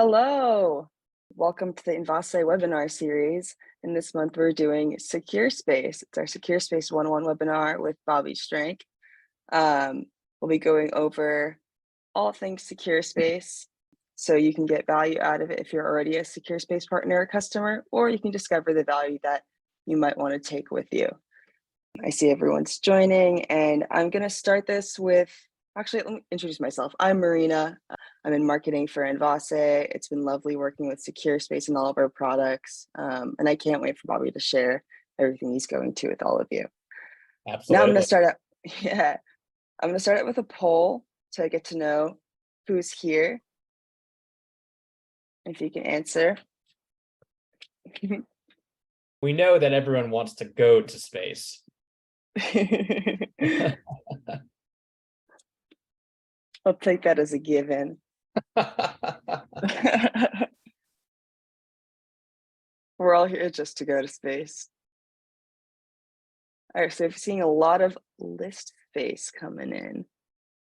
Hello, welcome to the Envase webinar series. And this month we're doing SecurSpace. It's our SecurSpace 101 webinar with Bobby Strenk. We'll be going over all things SecurSpace, so you can get value out of it if you're already a SecurSpace partner or customer, or you can discover the value that you might want to take with you. I see everyone's joining, and I'm going to start this with, actually, let me introduce myself. I'm Marina. I'm in marketing for Envase. It's been lovely working with SecurSpace and all of our products. And I can't wait for Bobby to share everything he's going to with all of you. Absolutely. Now I'm going to start out, I'm going to start out with a poll to get to know who's here. If you can answer. We know that everyone wants to go to space. I'll take that as a given. We're all here just to go to space. All right, so I'm seeing a lot of list space coming in.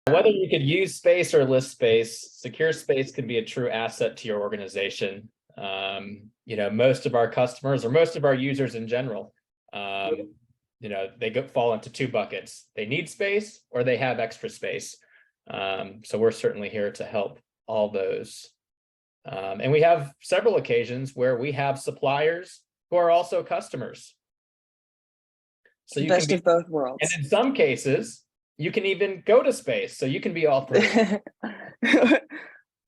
Whether you could use space or list space, secure space can be a true asset to your organization. Most of our customers or most of our users in general, they fall into two buckets. They need space or they have extra space. So we're certainly here to help all those. And we have several occasions where we have suppliers who are also customers. So you Best can of both worlds. And in some cases, you can even go to space. So you can be all three.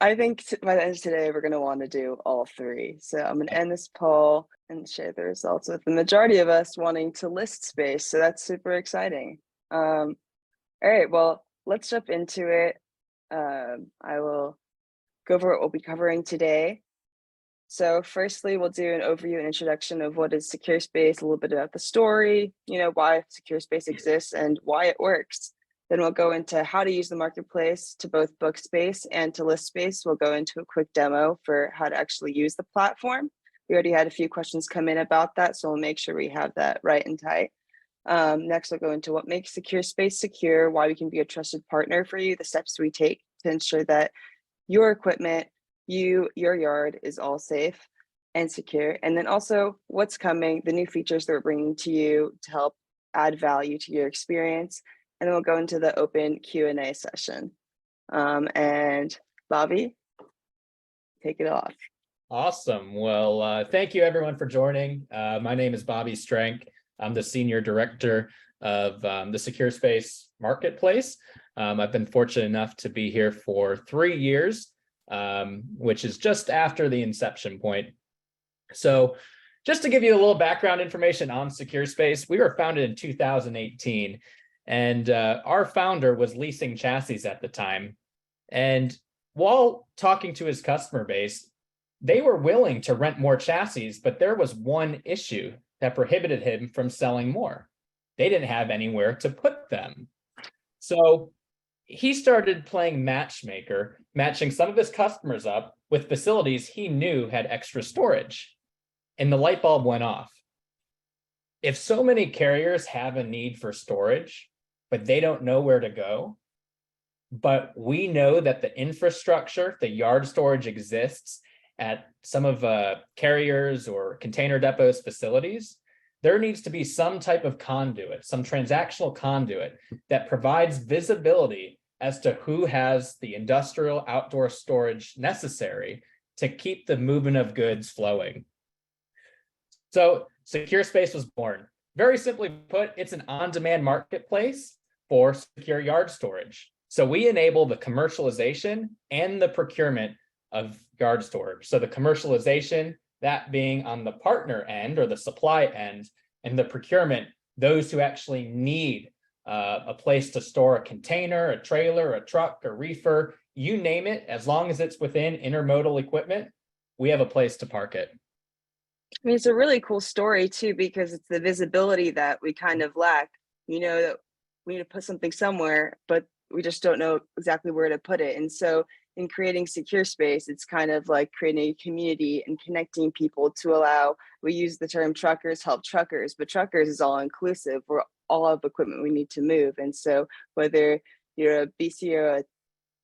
I think by the end of today, we're going to want to do all three. So I'm going to end this poll and share the results with the majority of us wanting to list space. So that's super exciting. All right, well, let's jump into it. I will go over what we'll be covering today. So firstly, we'll do an overview and introduction of what is SecurSpace, a little bit about the story, why SecurSpace exists and why it works. Then we'll go into how to use the marketplace to both book space and to list space. We'll go into a quick demo for how to actually use the platform. We already had a few questions come in about that, so we'll make sure we have that right and tight. Next, we'll go into what makes SecurSpace secure, why we can be a trusted partner for you, the steps we take to ensure that your equipment, your yard is all safe and secure. And then also what's coming, the new features that we're bringing to you to help add value to your experience. And then we'll go into the open Q&A session. And Bobby, take it off. Awesome. Well, thank you everyone for joining. My name is Bobby Strenk. I'm the Senior Director of the SecurSpace Marketplace. I've been fortunate enough to be here for 3 years, which is just after the inception point. So just to give you a little background information on SecurSpace, we were founded in 2018, and our founder was leasing chassis at the time. And while talking to his customer base, they were willing to rent more chassis, but there was one issue that prohibited him from selling more. They didn't have anywhere to put them. So he started playing matchmaker, matching some of his customers up with facilities he knew had extra storage. And the light bulb went off. If so many carriers have a need for storage, but they don't know where to go, but we know that the infrastructure, the yard storage exists at some of carriers or container depots facilities, there needs to be some type of conduit, some transactional conduit that provides visibility as to who has the industrial outdoor storage necessary to keep the movement of goods flowing. So SecurSpace was born. Very simply put, it's an on-demand marketplace for secure yard storage. So we enable the commercialization and the procurement of yard storage. So the commercialization, that being on the partner end or the supply end, and the procurement, those who actually need a place to store a container, a trailer, a truck, a reefer, you name it, as long as it's within intermodal equipment, we have a place to park it. I mean, it's a really cool story too, because it's the visibility that we kind of lack. That we need to put something somewhere, but we just don't know exactly where to put it. And so in creating SecurSpace, it's kind of like creating a community and connecting people to allow, we use the term truckers help truckers, but truckers is all inclusive. We're all of equipment we need to move. And so whether you're a BC or a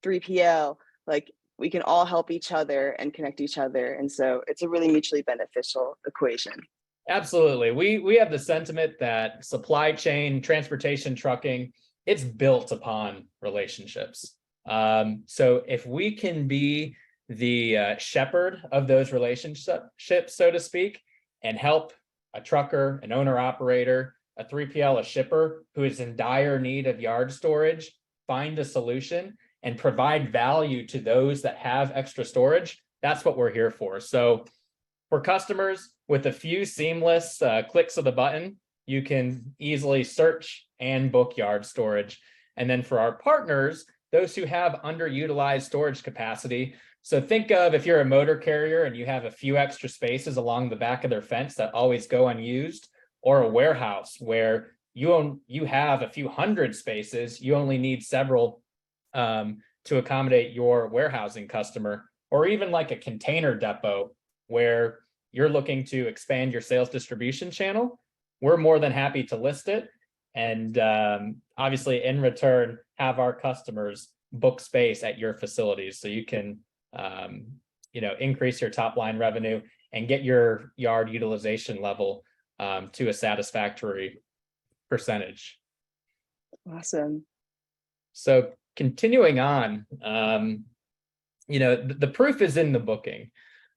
3PL, like we can all help each other and connect each other. And so it's a really mutually beneficial equation. Absolutely. We have the sentiment that supply chain, transportation, trucking, it's built upon relationships. So if we can be the shepherd of those relationships, so to speak, and help a trucker, an owner operator, a 3PL, a shipper who is in dire need of yard storage, find a solution and provide value to those that have extra storage, that's what we're here for. So for customers, with a few seamless clicks of the button, you can easily search and book yard storage. And then for our partners, those who have underutilized storage capacity. So think of if you're a motor carrier and you have a few extra spaces along the back of their fence that always go unused, or a warehouse where you have a few hundred spaces, you only need several to accommodate your warehousing customer, or even like a container depot where you're looking to expand your sales distribution channel, we're more than happy to list it. And obviously in return, have our customers book space at your facilities so you can increase your top line revenue and get your yard utilization level to a satisfactory percentage. Awesome. So continuing on, the proof is in the booking.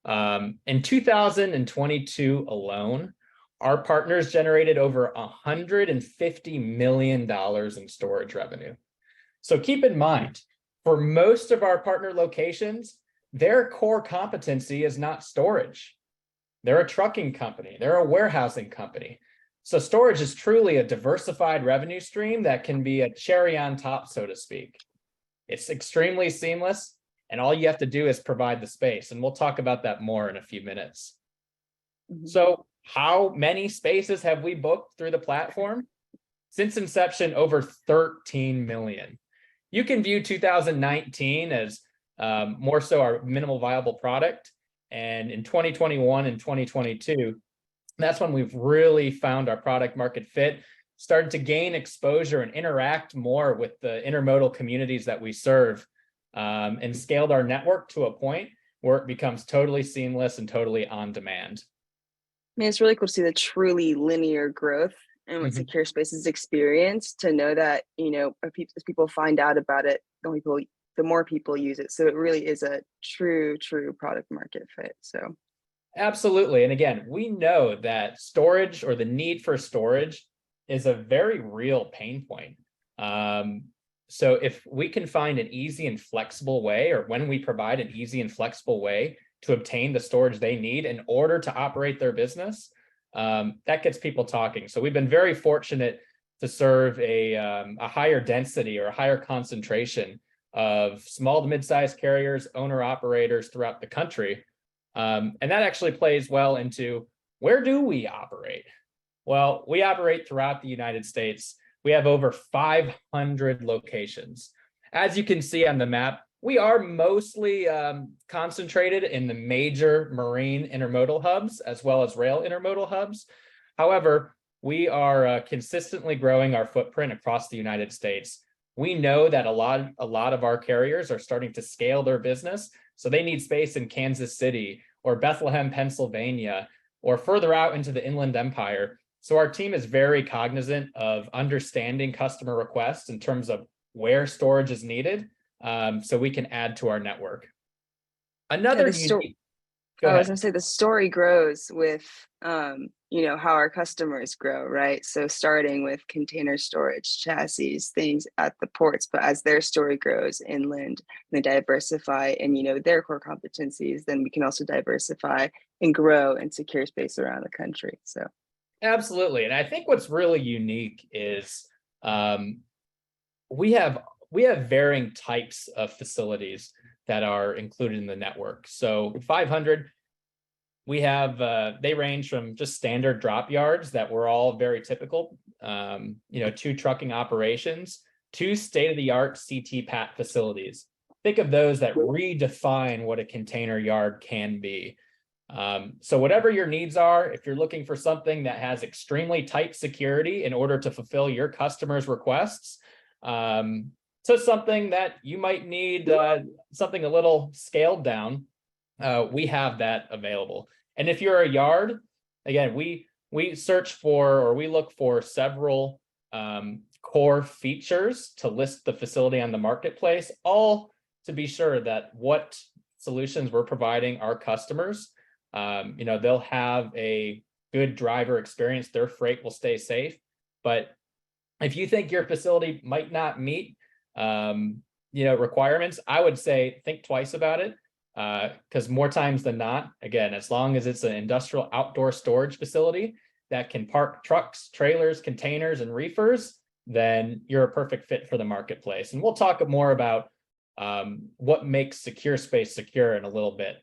In 2022 alone, our partners generated over $150 million in storage revenue. So keep in mind, for most of our partner locations, their core competency is not storage. They're a trucking company, they're a warehousing company. So storage is truly a diversified revenue stream that can be a cherry on top, so to speak. It's extremely seamless, and all you have to do is provide the space. And we'll talk about that more in a few minutes. Mm-hmm. So how many spaces have we booked through the platform? Since inception, over 13 million. You can view 2019 as more so our minimal viable product. And in 2021 and 2022, that's when we've really found our product market fit, started to gain exposure and interact more with the intermodal communities that we serve, and scaled our network to a point where it becomes totally seamless and totally on demand. I mean, it's really cool to see the truly linear growth and what SecurSpace has experienced, to know that, as people find out about it, the more people use it. So it really is a true product market fit. So absolutely. And again, we know that storage, or the need for storage, is a very real pain point. So if we can find an easy and flexible way, or when we provide an easy and flexible way to obtain the storage they need in order to operate their business, that gets people talking. So we've been very fortunate to serve a higher density or a higher concentration of small to mid-sized carriers, owner operators throughout the country. And that actually plays well into, where do we operate? Well, we operate throughout the United States. We have over 500 locations. As you can see on the map, we are mostly concentrated in the major marine intermodal hubs, as well as rail intermodal hubs. However, we are consistently growing our footprint across the United States. We know that a lot of our carriers are starting to scale their business, so they need space in Kansas City or Bethlehem, Pennsylvania, or further out into the Inland Empire. So our team is very cognizant of understanding customer requests in terms of where storage is needed, so we can add to our network. Another unique... I was going to say, the story grows with, how our customers grow, right? So starting with container storage, chassis, things at the ports, but as their story grows inland, they diversify and, their core competencies, then we can also diversify and grow and secure space around the country. So absolutely. And I think what's really unique is we have varying types of facilities that are included in the network. So 500, we have, they range from just standard drop yards that were all very typical, to trucking operations, to state-of-the-art CT-PAT facilities. Think of those that redefine what a container yard can be. So whatever your needs are, if you're looking for something that has extremely tight security in order to fulfill your customers' requests, to something that you might need something a little scaled down, we have that available. And if you're a yard, again, we search for, or we look for several core features to list the facility on the marketplace, all to be sure that what solutions we're providing our customers, they'll have a good driver experience, their freight will stay safe. But if you think your facility might not meet requirements, I would say think twice about it, because more times than not, again, as long as it's an industrial outdoor storage facility that can park trucks, trailers, containers, and reefers, then you're a perfect fit for the marketplace. And we'll talk more about what makes SecurSpace secure in a little bit.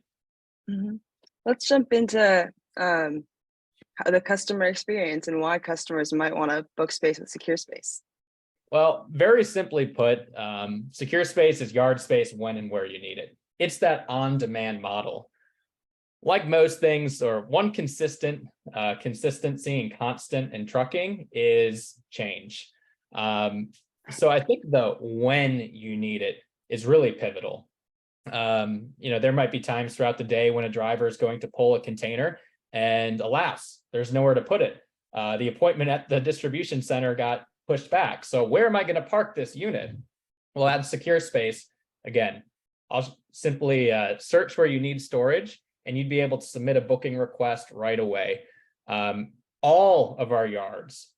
Let's jump into the customer experience and why customers might want to book space with SecurSpace. Well, very simply put, SecurSpace is yard space when and where you need it. It's that on-demand model. Like most things, or one consistency and constant in trucking is change. So I think the when you need it is really pivotal. There might be times throughout the day when a driver is going to pull a container and alas, there's nowhere to put it. The appointment at the distribution center got pushed back. So where am I going to park this unit? Well, at SecurSpace, again, I'll simply search where you need storage and you'd be able to submit a booking request right away. All of our yards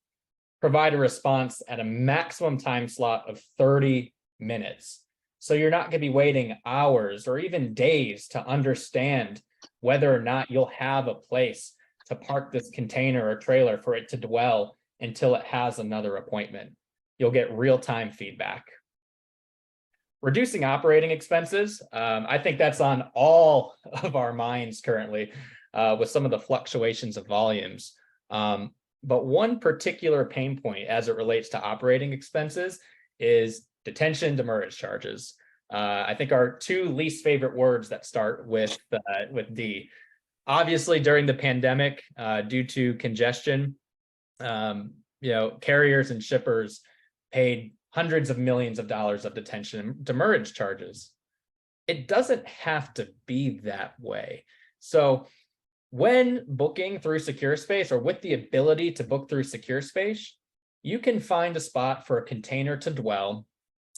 provide a response at a maximum time slot of 30 minutes. So you're not going to be waiting hours or even days to understand whether or not you'll have a place to park this container or trailer for it to dwell until it has another appointment. You'll get real-time feedback. Reducing operating expenses, I think that's on all of our minds currently with some of the fluctuations of volumes. But one particular pain point as it relates to operating expenses is detention demurrage charges. I think our two least favorite words that start with D. Obviously, during the pandemic, due to congestion, carriers and shippers paid hundreds of millions of dollars of detention and demurrage charges. It doesn't have to be that way. So when booking through SecurSpace, or with the ability to book through SecurSpace, you can find a spot for a container to dwell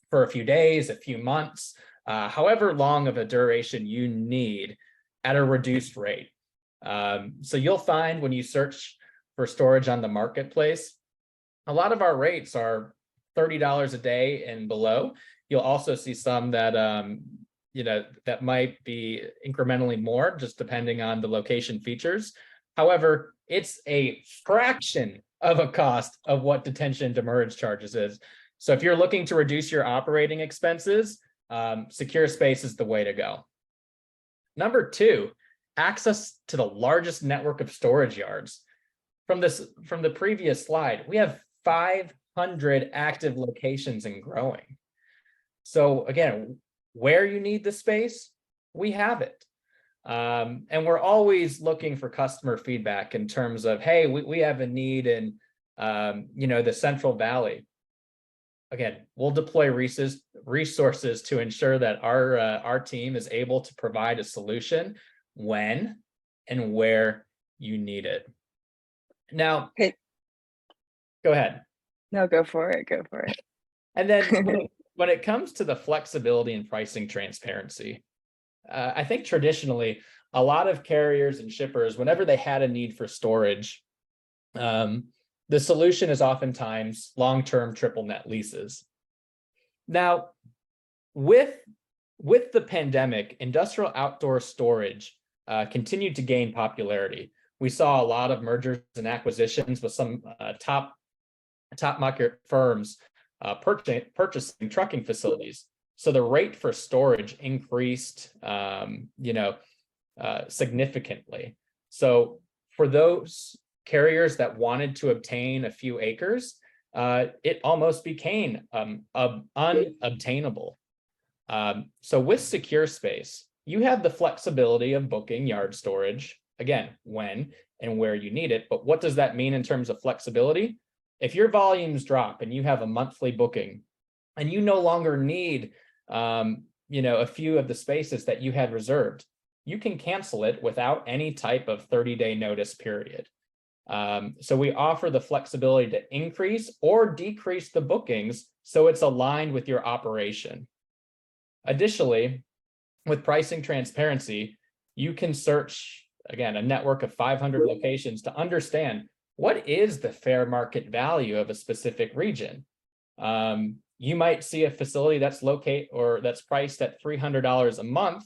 for a few days, a few months, however long of a duration you need at a reduced rate. So you'll find when you search for storage on the marketplace, a lot of our rates are $30 a day and below. You'll also see some that that might be incrementally more, just depending on the location features. However, it's a fraction of a cost of what detention demurrage charges is. So if you're looking to reduce your operating expenses, SecurSpace is the way to go. Number two, access to the largest network of storage yards. From the previous slide, we have 500 active locations and growing. So again, where you need the space, we have it. And we're always looking for customer feedback in terms of, hey, we have a need in the Central Valley. Again, we'll deploy resources to ensure that our team is able to provide a solution when and where you need it. Now, Okay. Go ahead. No, go for it. Go for it. And then when it comes to the flexibility and pricing transparency, I think traditionally, a lot of carriers and shippers, whenever they had a need for storage, the solution is oftentimes long-term triple net leases. Now, with the pandemic, industrial outdoor storage continued to gain popularity. We saw a lot of mergers and acquisitions with some top market firms purchasing trucking facilities. So the rate for storage increased, significantly. So for those carriers that wanted to obtain a few acres, it almost became unobtainable. So with SecurSpace, you have the flexibility of booking yard storage, again, when and where you need it. But what does that mean in terms of flexibility? If your volumes drop and you have a monthly booking, and you no longer need a few of the spaces that you had reserved, you can cancel it without any type of 30-day notice period. So we offer the flexibility to increase or decrease the bookings so it's aligned with your operation. Additionally, with pricing transparency, you can search, again, a network of 500 locations to understand what is the fair market value of a specific region. You might see a facility that's priced at $300 a month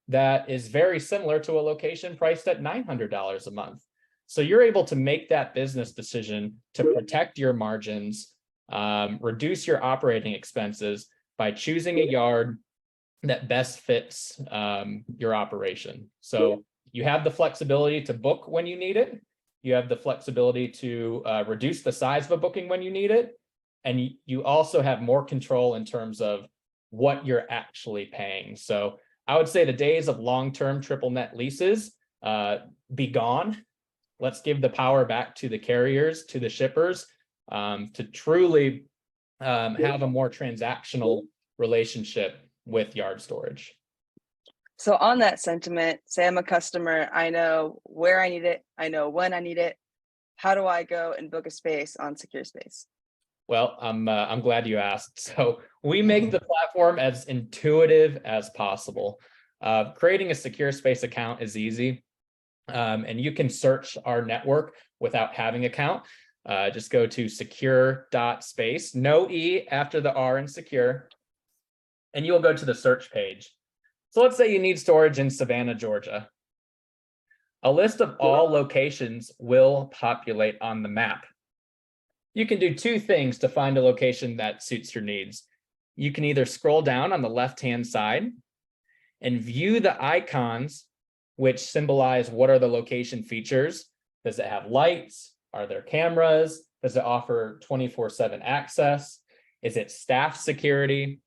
that is very similar to a location priced at $900 a month. So you're able to make that business decision to protect your margins, reduce your operating expenses by choosing a yard that best fits your operation. So you have the flexibility to book when you need it. You have the flexibility to reduce the size of a booking when you need it. And you also have more control in terms of what you're actually paying. So I would say the days of long-term triple net leases be gone. Let's give the power back to the carriers, to the shippers, to truly have a more transactional relationship with yard storage. So on that sentiment, say I'm a customer, I know where I need it, I know when I need it. How do I go and book a space on SecurSpace? Well, I'm glad you asked. So we make the platform as intuitive as possible. Creating a SecurSpace account is easy, and you can search our network without having an account. Just go to secure.space, no E after the R in secure, and you'll go to the search page. So let's say you need storage in Savannah, Georgia. A list of all locations will populate on the map. You can do two things to find a location that suits your needs. You can either scroll down on the left-hand side and view the icons, which symbolize what are the location features. Does it have lights? Are there cameras? Does it offer 24/7 access? Is it staff security?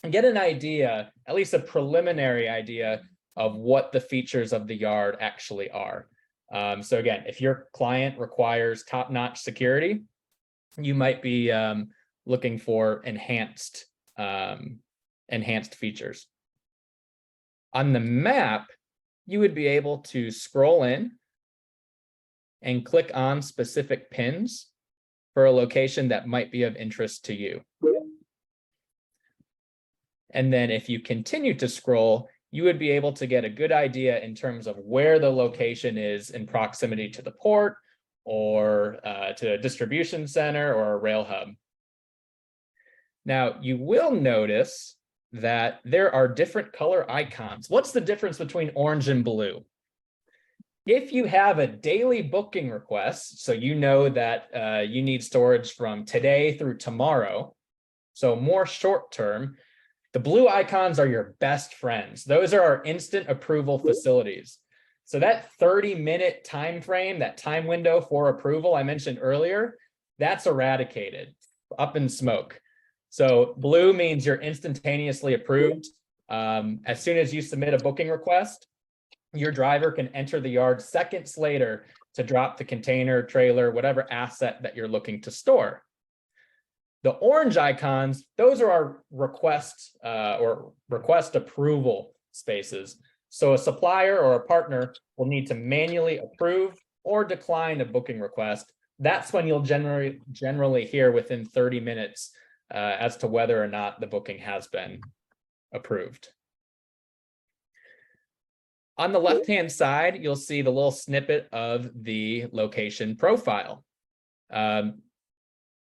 And get an idea, at least a preliminary idea, of what the features of the yard actually are. So again, if your client requires top-notch security, you might be looking for enhanced features. On the map, you would be able to scroll in and click on specific pins for a location that might be of interest to you. And then if you continue to scroll, you would be able to get a good idea in terms of where the location is in proximity to the port, or to a distribution center or a rail hub. Now, you will notice that there are different color icons. What's the difference between orange and blue? If you have a daily booking request, so you know that you need storage from today through tomorrow, so more short term, the blue icons are your best friends. Those are our instant approval facilities. So that 30-minute time frame, that time window for approval I mentioned earlier, that's eradicated, up in smoke. So blue means you're instantaneously approved. As soon as you submit a booking request, your driver can enter the yard seconds later to drop the container, trailer, whatever asset that you're looking to store. The orange icons, those are our request approval spaces. So a supplier or a partner will need to manually approve or decline a booking request. That's when you'll generally hear within 30 minutes as to whether or not the booking has been approved. On the left-hand side, you'll see the little snippet of the location profile.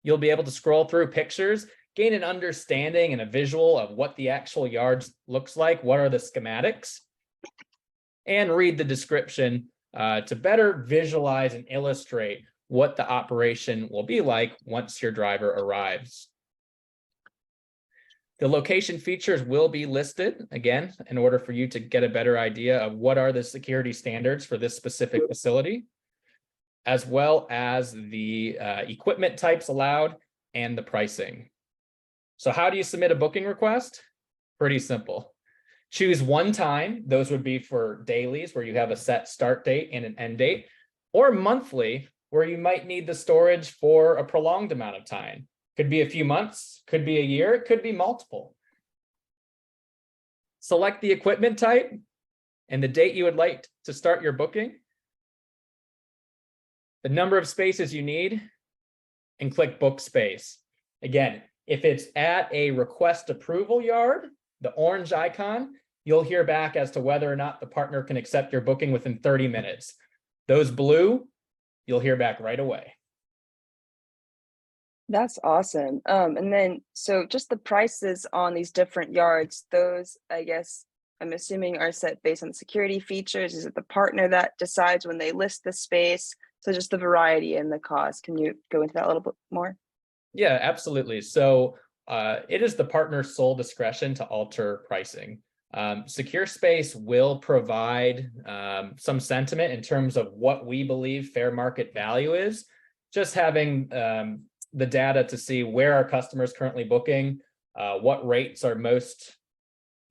You'll be able to scroll through pictures, gain an understanding and a visual of what the actual yard looks like, what are the schematics, and read the description to better visualize and illustrate what the operation will be like once your driver arrives. The location features will be listed, again, in order for you to get a better idea of what are the security standards for this specific facility, as well as the equipment types allowed and the pricing. So how do you submit a booking request? Pretty simple. Choose one time. Those would be for dailies where you have a set start date and an end date, or monthly where you might need the storage for a prolonged amount of time. Could be a few months, could be a year, it could be multiple. Select the equipment type and the date you would like to start your booking, the number of spaces you need, and click book space. Again, if it's at a request approval yard, the orange icon, you'll hear back as to whether or not the partner can accept your booking within 30 minutes. Those blue, you'll hear back right away. That's awesome. And then, so just the prices on these different yards, those, I guess, I'm assuming are set based on security features. Is it the partner that decides when they list the space? So just the variety and the cost. Can you go into that a little bit more? Yeah, absolutely. So it is the partner's sole discretion to alter pricing. SecurSpace will provide some sentiment in terms of what we believe fair market value is. Just having the data to see where our customers currently booking, what rates are most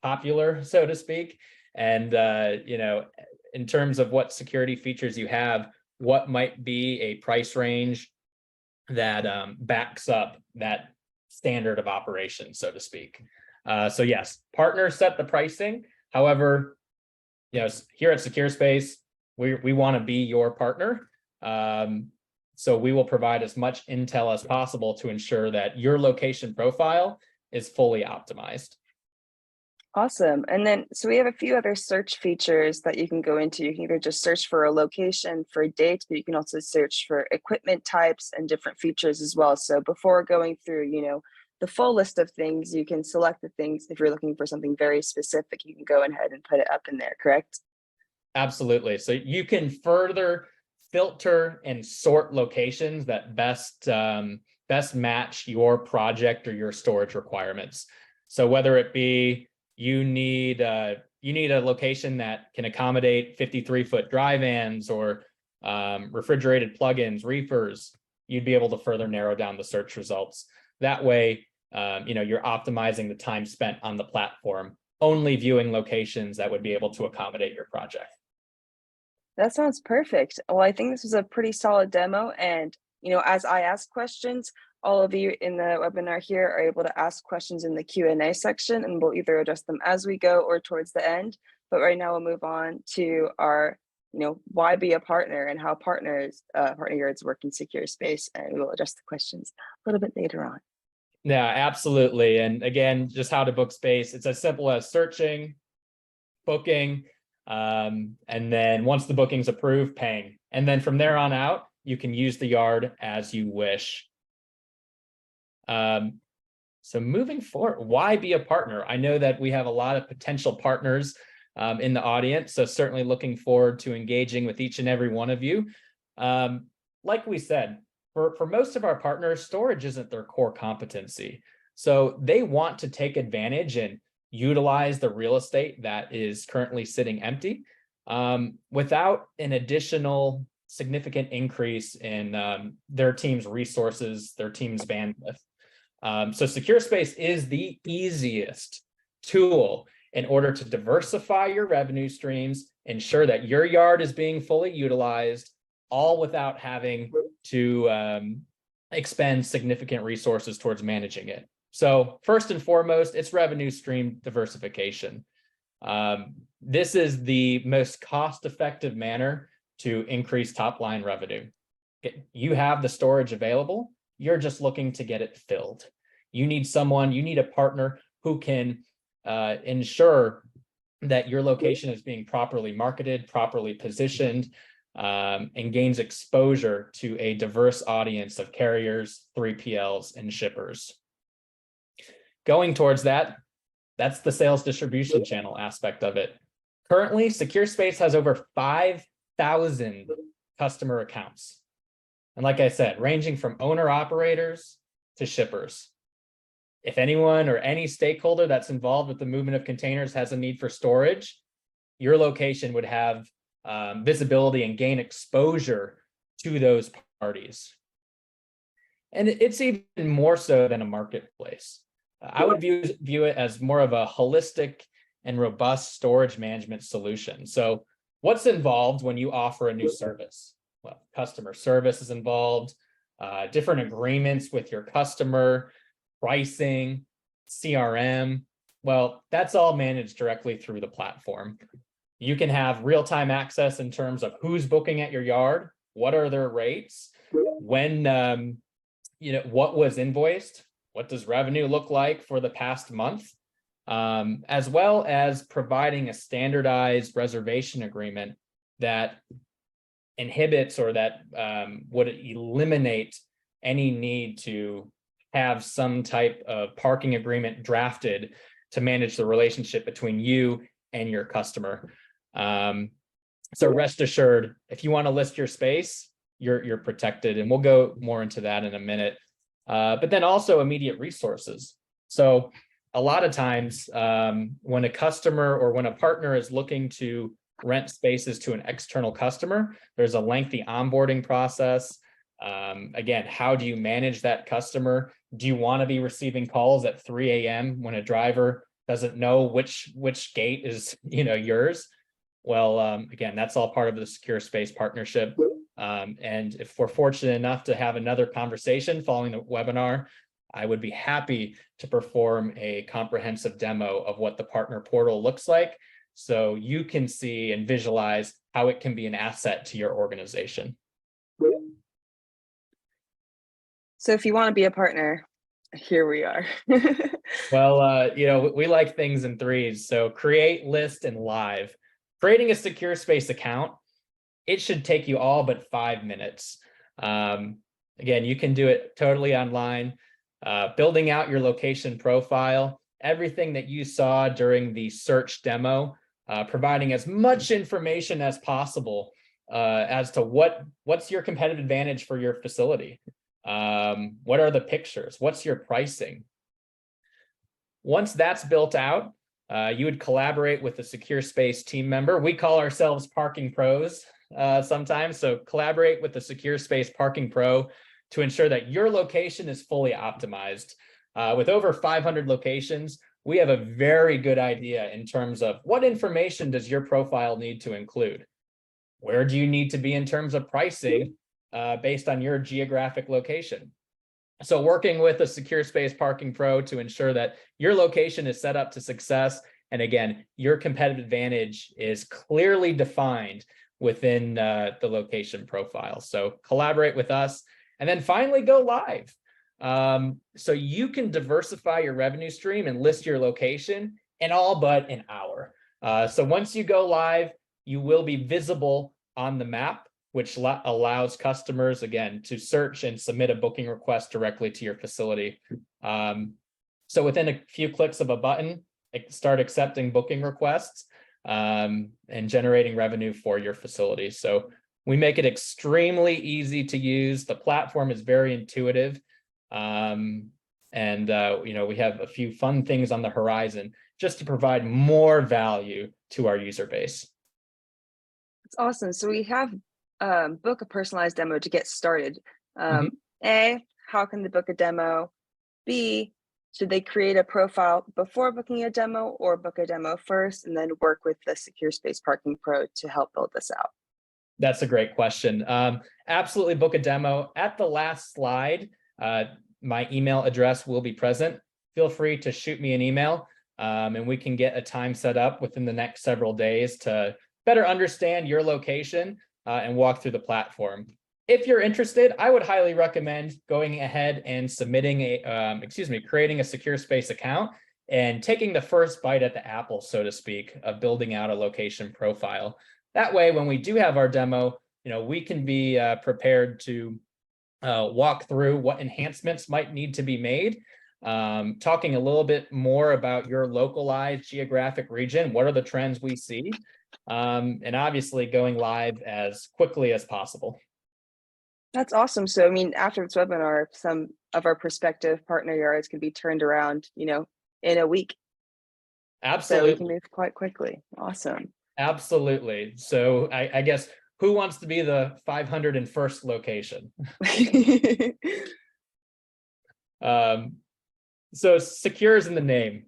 popular, so to speak, and in terms of what security features you have, what might be a price range that backs up that standard of operation, so to speak. So yes, partners set the pricing. However, here at SecurSpace, we want to be your partner. So we will provide as much intel as possible to ensure that your location profile is fully optimized. Awesome. And then, so we have a few other search features that you can go into. You can either just search for a location for dates, but you can also search for equipment types and different features as well. So before going through, the full list of things, you can select the things. If you're looking for something very specific, you can go ahead and put it up in there, correct? Absolutely. So you can further filter and sort locations that best match your project or your storage requirements. So whether it be you need a location that can accommodate 53-foot dry vans or refrigerated plugins, reefers, you'd be able to further narrow down the search results. That way, you're optimizing the time spent on the platform, only viewing locations that would be able to accommodate your project. That sounds perfect. Well, I think this was a pretty solid demo. And, as I ask questions, all of you in the webinar here are able to ask questions in the Q&A section, and we'll either address them as we go or towards the end. But right now we'll move on to our, why be a partner and how partner yards work in SecurSpace, and we will address the questions a little bit later on. Yeah, absolutely. And again, just how to book space. It's as simple as searching, booking, and then once the booking's approved, paying. And then from there on out, you can use the yard as you wish. So moving forward, why be a partner? I know that we have a lot of potential partners in the audience, so certainly looking forward to engaging with each and every one of you. Like we said, for most of our partners, storage isn't their core competency. So they want to take advantage and utilize the real estate that is currently sitting empty without an additional significant increase in their team's resources, their team's bandwidth. So SecurSpace is the easiest tool in order to diversify your revenue streams, ensure that your yard is being fully utilized, all without having to expend significant resources towards managing it. So first and foremost, it's revenue stream diversification. This is the most cost-effective manner to increase top-line revenue. You have the storage available, you're just looking to get it filled. You need a partner who can ensure that your location is being properly marketed, properly positioned, and gains exposure to a diverse audience of carriers, 3PLs, and shippers. Going towards that, that's the sales distribution channel aspect of it. Currently, SecurSpace has over 5,000 customer accounts. And like I said, ranging from owner-operators to shippers. If anyone or any stakeholder that's involved with the movement of containers has a need for storage, your location would have visibility and gain exposure to those parties. And it's even more so than a marketplace. I would view it as more of a holistic and robust storage management solution. So what's involved when you offer a new service? Well, customer service is involved, different agreements with your customer, pricing, CRM. Well, that's all managed directly through the platform. You can have real-time access in terms of who's booking at your yard, what are their rates, when, what was invoiced, what does revenue look like for the past month, as well as providing a standardized reservation agreement that inhibits or that would eliminate any need to have some type of parking agreement drafted to manage the relationship between you and your customer. So rest assured, if you want to list your space, you're protected, and we'll go more into that in a minute. But then also immediate resources. So a lot of times when a customer or when a partner is looking to rent spaces to an external customer, there's a lengthy onboarding process. Again, how do you manage that customer? Do you want to be receiving calls at 3 a.m. when a driver doesn't know which gate is yours? Well, again, that's all part of the SecurSpace partnership. And if we're fortunate enough to have another conversation following the webinar, I would be happy to perform a comprehensive demo of what the partner portal looks like, so you can see and visualize how it can be an asset to your organization. So if you want to be a partner, here we are. Well, we like things in threes. So create, list, and live. Creating a SecurSpace account, it should take you all but 5 minutes. Again, you can do it totally online. Building out your location profile, everything that you saw during the search demo, providing as much information as possible as to what's your competitive advantage for your facility. What are the pictures? What's your pricing? Once that's built out, you would collaborate with a SecurSpace team member. We call ourselves parking pros sometimes. So collaborate with the SecurSpace parking pro to ensure that your location is fully optimized. With over 500 locations, we have a very good idea in terms of what information does your profile need to include? Where do you need to be in terms of pricing based on your geographic location? So working with a SecurSpace parking pro to ensure that your location is set up to success. And again, your competitive advantage is clearly defined within the location profile. So collaborate with us, and then finally go live. So you can diversify your revenue stream and list your location in all but an hour. So once you go live, you will be visible on the map, which allows customers, again, to search and submit a booking request directly to your facility. So within a few clicks of a button, start accepting booking requests and generating revenue for your facility. So we make it extremely easy to use. The platform is very intuitive. We have a few fun things on the horizon just to provide more value to our user base. It's awesome. So we have book a personalized demo to get started. A, how can they book a demo? B, should they create a profile before booking a demo, or book a demo first and then work with the SecurSpace Parking Pro to help build this out? That's a great question. Absolutely book a demo. At the last slide, my email address will be present. Feel free to shoot me an email and we can get a time set up within the next several days to better understand your location and walk through the platform. If you're interested, I would highly recommend going ahead and submitting creating a SecurSpace account and taking the first bite at the apple, so to speak, of building out a location profile. That way, when we do have our demo, we can be prepared to walk through what enhancements might need to be made, talking a little bit more about your localized geographic region. What are the trends we see? And obviously going live as quickly as possible. That's awesome. So, after this webinar, some of our prospective partner yards can be turned around, in a week. Absolutely. So we can move quite quickly. Awesome. Absolutely. So I guess who wants to be the 501st location? So secure is in the name.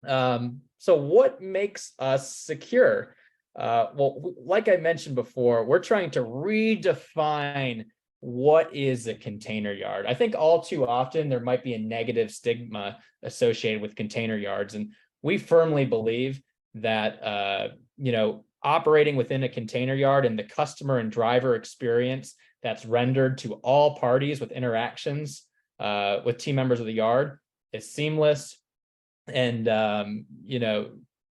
So what makes us secure? Well, like I mentioned before, we're trying to redefine what is a container yard? I think all too often there might be a negative stigma associated with container yards. And we firmly believe that, operating within a container yard and the customer and driver experience that's rendered to all parties with interactions with team members of the yard is seamless and,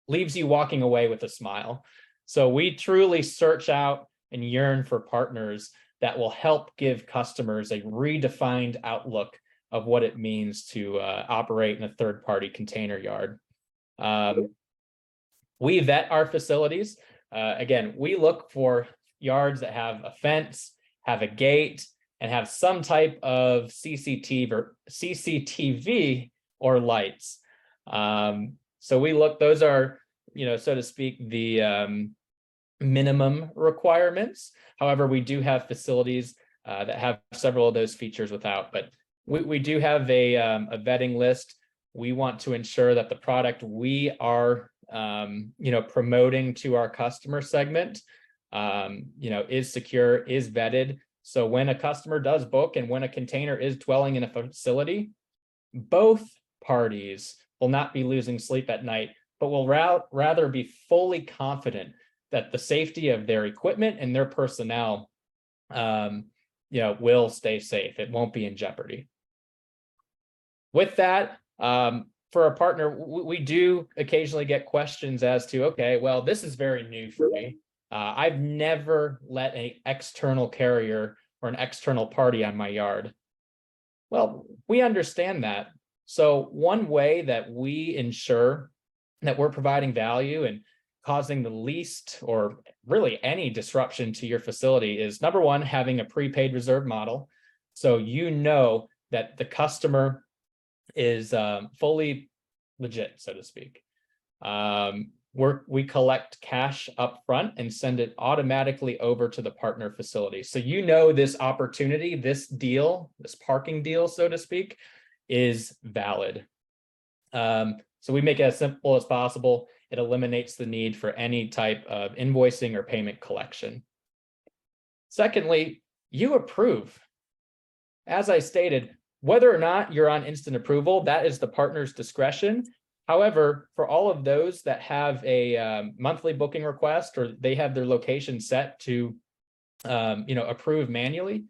leaves you walking away with a smile. So we truly search out and yearn for partners that will help give customers a redefined outlook of what it means to operate in a third-party container yard. We vet our facilities. Again, we look for yards that have a fence, have a gate, and have some type of CCTV or lights. So we look, those are, so to speak, the minimum requirements. However, we do have facilities that have several of those features without, but we do have a vetting list. We want to ensure that the product we are promoting to our customer segment is secure, is vetted. So when a customer does book and when a container is dwelling in a facility, both parties will not be losing sleep at night, but will rather be fully confident that the safety of their equipment and their personnel will stay safe. It won't be in jeopardy. With that, for a partner, we do occasionally get questions as to, okay, well, this is very new for me. I've never let an external carrier or an external party on my yard. Well, we understand that. So one way that we ensure that we're providing value and causing the least or really any disruption to your facility is, number one, having a prepaid reserve model. So that the customer is fully legit, so to speak. We collect cash up front and send it automatically over to the partner facility. So this opportunity, this deal, this parking deal, so to speak, is valid. So we make it as simple as possible. It eliminates the need for any type of invoicing or payment collection. Secondly, you approve. As I stated, whether or not you're on instant approval, that is the partner's discretion. However, for all of those that have a monthly booking request or they have their location set to approve manually,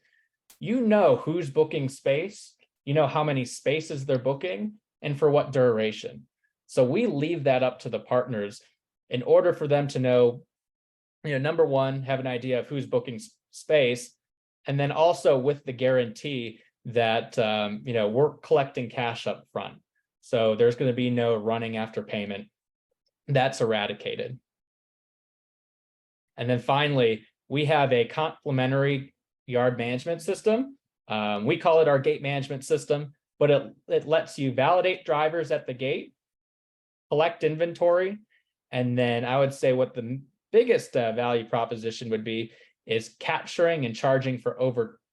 who's booking space, how many spaces they're booking, and for what duration. So we leave that up to the partners in order for them to know, number one, have an idea of who's booking space, and then also with the guarantee that, we're collecting cash up front. So there's going to be no running after payment. That's eradicated. And then finally, we have a complementary yard management system. We call it our gate management system, but it lets you validate drivers at the gate, collect inventory, and then I would say what the biggest value proposition would be is capturing and charging for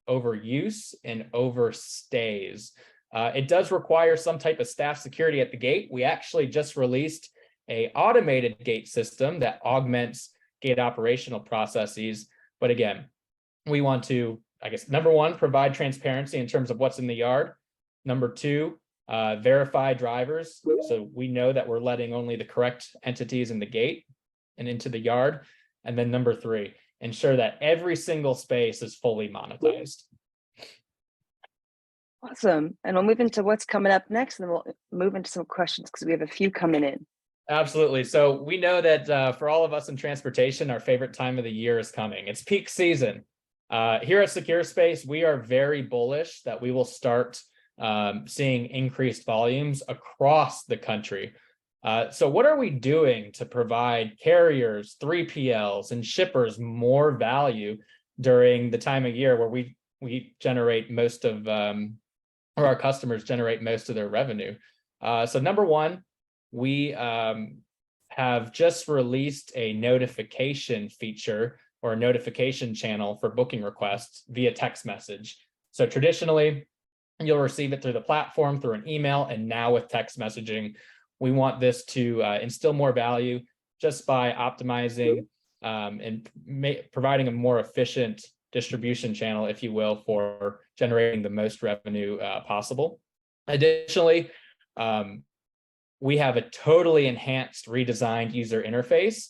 overuse and overstays. It does require some type of staff security at the gate. We actually just released an automated gate system that augments gate operational processes. But again, we want to, number one, provide transparency in terms of what's in the yard. Number two, verify drivers. So we know that we're letting only the correct entities in the gate and into the yard. And then number three, ensure that every single space is fully monetized. Awesome. And we'll move into what's coming up next, and then we'll move into some questions because we have a few coming in. Absolutely. So we know that for all of us in transportation, our favorite time of the year is coming. It's peak season. Here at SecurSpace, we are very bullish that we will start seeing increased volumes across the country. So what are we doing to provide carriers, 3PLs, and shippers more value during the time of year where we generate most of, or our customers generate most of their revenue? So number one, we have just released a notification feature or a notification channel for booking requests via text message. So traditionally, you'll receive it through the platform, through an email, and now with text messaging. We want this to instill more value just by optimizing and providing a more efficient distribution channel, if you will, for generating the most revenue possible. Additionally, we have a totally enhanced, redesigned user interface.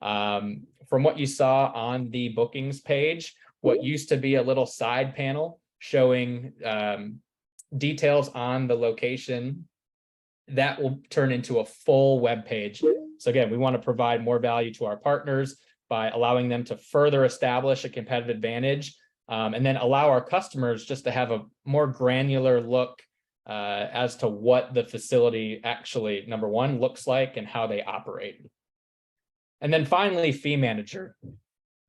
From what you saw on the bookings page, what used to be a little side panel showing details on the location, that will turn into a full web page. So again, we want to provide more value to our partners by allowing them to further establish a competitive advantage, and then allow our customers just to have a more granular look as to what the facility actually, number one, looks like and how they operate. And then finally, Fee Manager.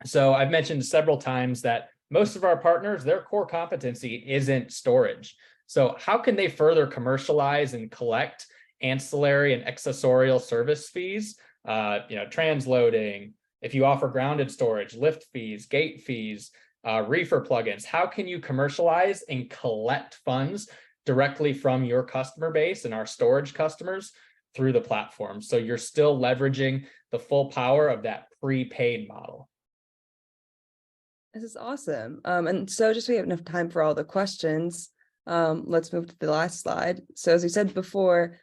So I've mentioned several times that most of our partners, their core competency isn't storage. So how can they further commercialize and collect ancillary and accessorial service fees? Transloading, if you offer grounded storage, lift fees, gate fees, reefer plugins, how can you commercialize and collect funds directly from your customer base and our storage customers through the platform? So you're still leveraging the full power of that prepaid model. This is awesome. And so just so we have enough time for all the questions, let's move to the last slide. So as we said before,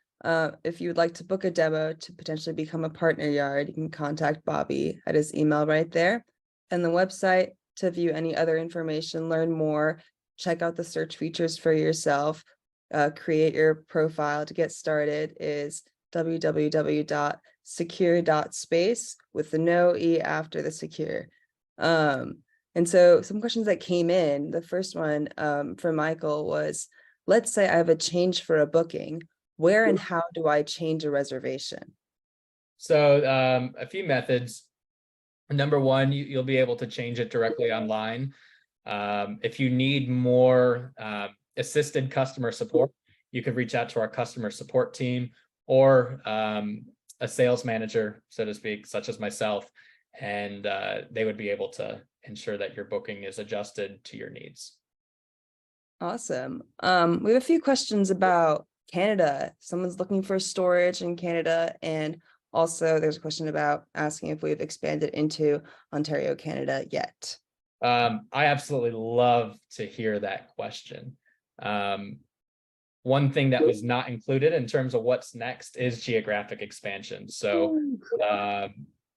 if you would like to book a demo to potentially become a partner yard, you can contact Bobby at his email right there. And the website to view any other information, learn more, check out the search features for yourself, create your profile to get started is www.secure.space with the no E after the secure. And so some questions that came in, the first one from Michael was, let's say I have a change for a booking. Where and how do I change a reservation? So a few methods. Number one, you'll be able to change it directly online. If you need more assisted customer support, you could reach out to our customer support team or a sales manager, so to speak, such as myself, and they would be able to ensure that your booking is adjusted to your needs. Awesome. We have a few questions about Canada. Someone's looking for storage in Canada, and also there's a question about asking if we've expanded into Ontario, Canada yet. I absolutely love to hear that question. One thing that was not included in terms of what's next is geographic expansion. So,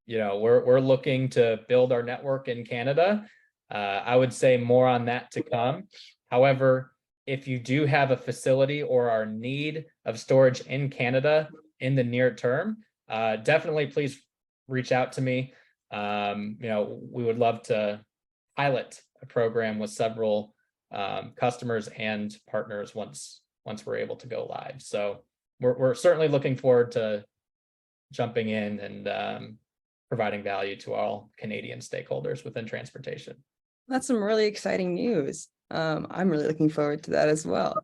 we're looking to build our network in Canada. I would say more on that to come. However, if you do have a facility or are in need of storage in Canada in the near term, definitely please reach out to me. We would love to pilot a program with several customers and partners once we're able to go live. So we're certainly looking forward to jumping in and providing value to all Canadian stakeholders within transportation. That's some really exciting news. I'm really looking forward to that as well.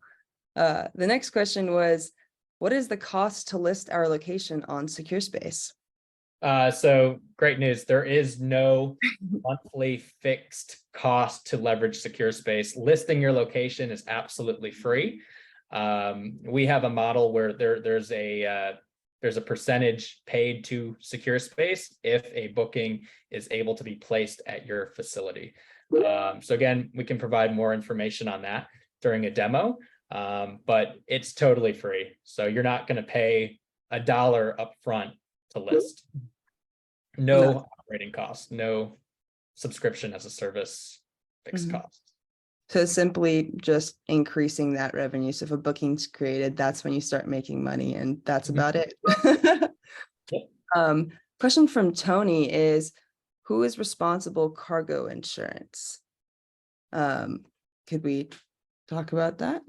The next question was, what is the cost to list our location on SecurSpace? So great news. There is no monthly fixed cost to leverage SecurSpace. Listing your location is absolutely free. We have a model where there's a percentage paid to SecurSpace if a booking is able to be placed at your facility. So again, we can provide more information on that during a demo, but it's totally free. So you're not going to pay $1 upfront to list. No operating costs, no subscription as a service fixed cost. So simply just increasing that revenue. So if a booking's created, that's when you start making money, and that's about it. Question from Tony is, who is responsible cargo insurance? Could we talk about that?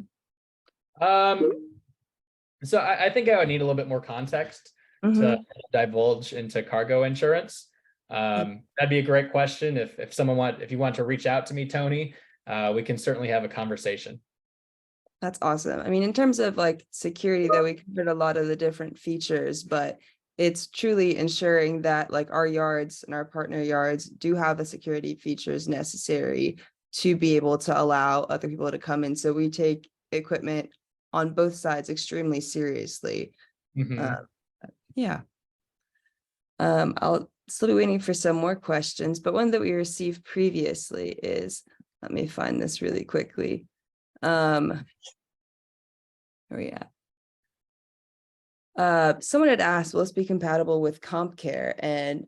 So I think I would need a little bit more context to divulge into cargo insurance. That'd be a great question. If you want to reach out to me, Tony, we can certainly have a conversation. That's awesome. I mean, in terms of like security, though, we covered a lot of the different features, but it's truly ensuring that like our yards and our partner yards do have the security features necessary to be able to allow other people to come in. So we take equipment on both sides extremely seriously. Yeah. I'll still be waiting for some more questions, but one that we received previously is, let me find this really quickly. Where we at? Someone had asked, will this be compatible with CompCare, and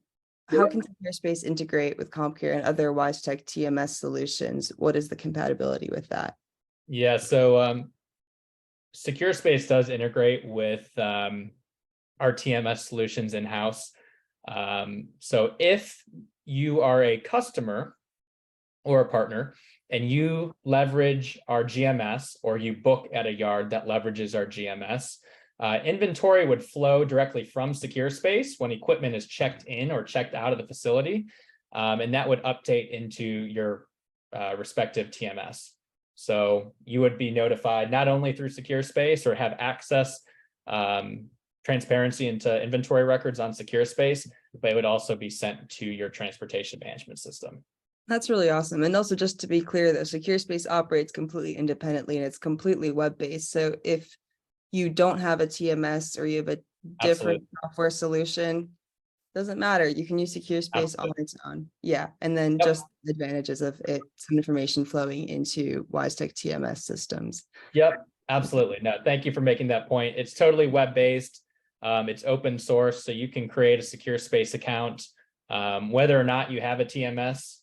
how can SecurSpace integrate with CompCare and other WiseTech TMS solutions? What is the compatibility with that? Yeah, so SecurSpace does integrate with our TMS solutions in-house. So if you are a customer or a partner and you leverage our GMS, or you book at a yard that leverages our GMS, inventory would flow directly from SecurSpace when equipment is checked in or checked out of the facility, and that would update into your respective TMS. So you would be notified not only through SecurSpace or have access, transparency into inventory records on SecurSpace, but it would also be sent to your transportation management system. That's really awesome. And also, just to be clear, though, SecurSpace operates completely independently and it's completely web-based. So if you don't have a TMS or you have a different software solution, doesn't matter. You can use SecurSpace on its own. Yeah. And then just the advantages of it, some information flowing into WiseTech TMS systems. Yep, absolutely. No, thank you for making that point. It's totally web-based. It's open source, so you can create a SecurSpace account, whether or not you have a TMS.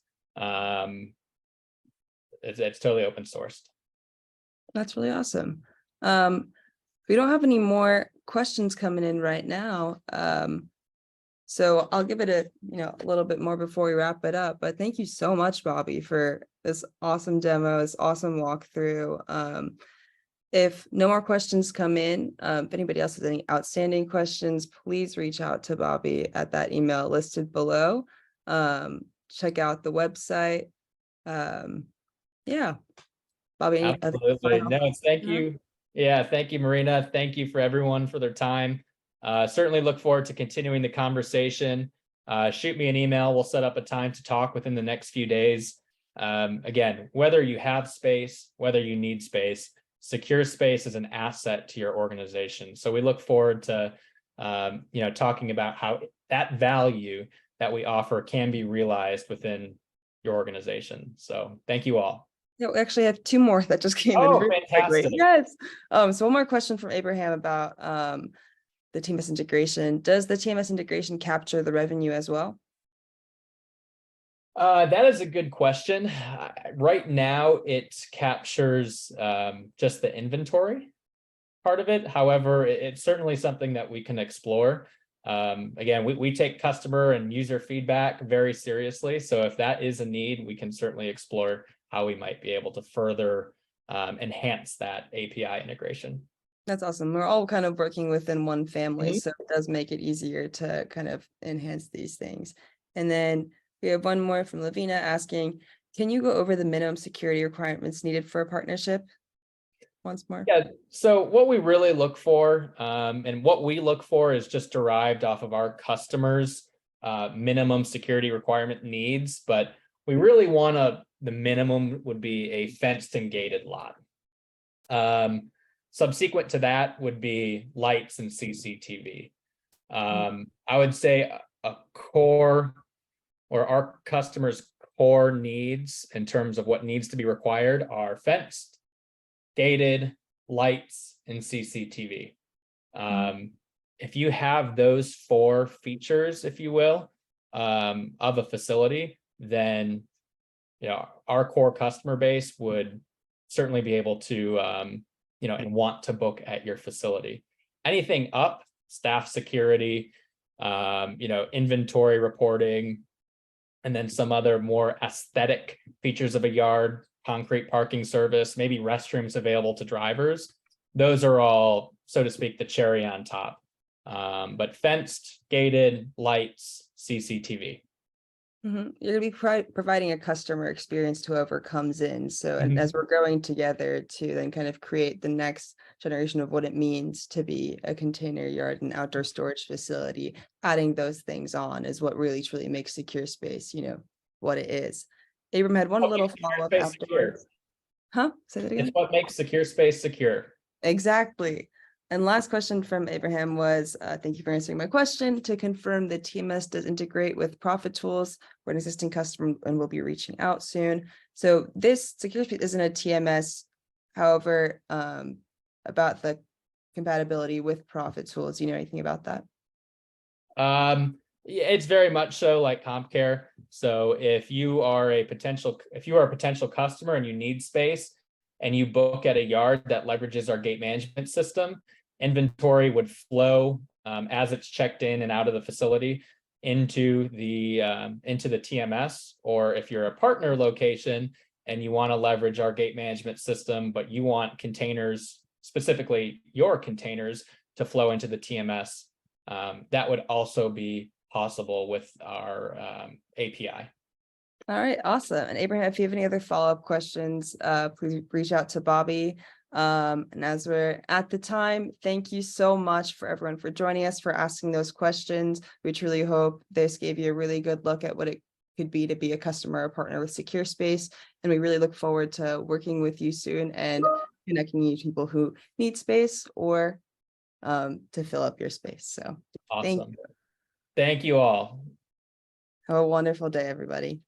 It's totally open sourced. That's really awesome. We don't have any more questions coming in right now. So I'll give it a little bit more before we wrap it up. But thank you so much, Bobby, for this awesome demo, this awesome walkthrough. If no more questions come in, if anybody else has any outstanding questions, please reach out to Bobby at that email listed below. Check out the website. Yeah, Bobby, any absolutely. No, thank you. Yeah, thank you, Marina. Thank you for everyone for their time. Certainly look forward to continuing the conversation. Shoot me an email. We'll set up a time to talk within the next few days. Again, whether you have space, whether you need space, SecurSpace is an asset to your organization. So we look forward to talking about how that value that we offer can be realized within your organization. So thank you all. No, we actually have two more that just came in. Really fantastic. Quickly. Yes. So one more question from Abraham about the TMS integration. Does the TMS integration capture the revenue as well? That is a good question. Right now, it captures just the inventory part of it. However, it's certainly something that we can explore. Again, we take customer and user feedback very seriously. So if that is a need, we can certainly explore how we might be able to further enhance that API integration. That's awesome. We're all kind of working within one family, so it does make it easier to kind of enhance these things. And then we have one more from Lavina asking, can you go over the minimum security requirements needed for a partnership once more? Yeah, so what we really look for, and what we look for is just derived off of our customers' minimum security requirement needs, but we really want the minimum would be a fenced and gated lot. Subsequent to that would be lights and CCTV. I would say a core, or our customers' core needs in terms of what needs to be required are fenced, gated, lights, and CCTV. If you have those four features, if you will, of a facility, then our core customer base would certainly be able to and want to book at your facility. Anything up, staff security, inventory reporting, and then some other more aesthetic features of a yard, concrete parking service, maybe restrooms available to drivers. Those are all, so to speak, the cherry on top. But fenced, gated, lights, CCTV. You're going to be providing a customer experience to whoever comes in. So and as we're growing together to then kind of create the next generation of what it means to be a container yard and outdoor storage facility, adding those things on is what really truly makes SecurSpace, what it is. Abram had one little follow-up afterwards. Huh? Say that again? It's what makes SecurSpace secure. Exactly. And last question from Abraham was, thank you for answering my question. To confirm, the TMS does integrate with Profit Tools. We're an existing customer and we'll be reaching out soon. So this SecurSpace isn't a TMS. However, about the compatibility with Profit Tools, do you know anything about that? Yeah, it's very much so like CompCare. So if you are a potential customer and you need space and you book at a yard that leverages our gate management system, inventory would flow as it's checked in and out of the facility into the TMS. Or if you're a partner location and you want to leverage our gate management system, but you want containers, specifically your containers, to flow into the TMS, that would also be possible with our API. All right, awesome. And Abraham, if you have any other follow-up questions, please reach out to Bobby. And as we're at the time, thank you so much for everyone for joining us, for asking those questions. We truly hope this gave you a really good look at what it could be to be a customer or partner with SecurSpace. And we really look forward to working with you soon and connecting you to people who need space or to fill up your space. So awesome. Thank you all. Have a wonderful day, everybody.